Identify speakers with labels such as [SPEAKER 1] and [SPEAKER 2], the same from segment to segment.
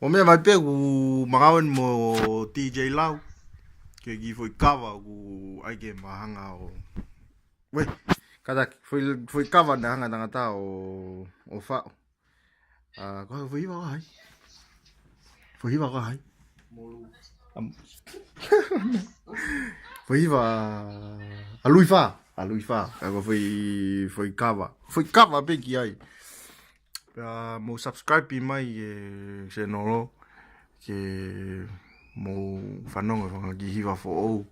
[SPEAKER 1] 我咩咪俾我mga mo DJ Lau que aqui foi cava o ai que mahanga o we kada foi cava na hanga tanga ta o fa có ví vào ai ví vào ai ví vào a lui fa có foi cava pe ki ai mo subscribe pi mai se no lo que mo fanong fa ki hiva fo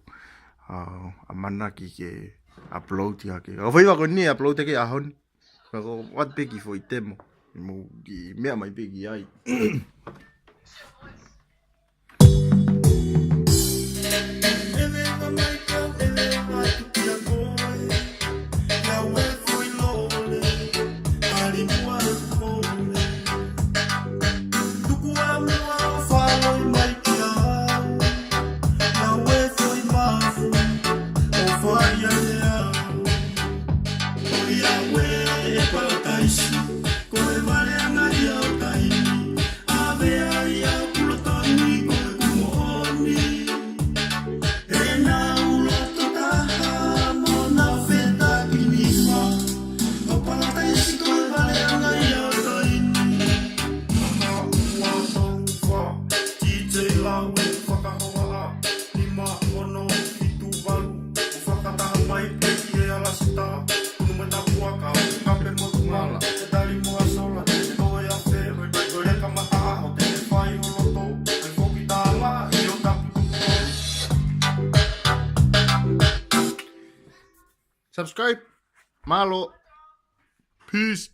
[SPEAKER 1] a mana ki ke upload ya ke o foi va con ni upload ke a hon ko wat pe ki foi temo mo ki me mai pe ki ai subscribe malo peace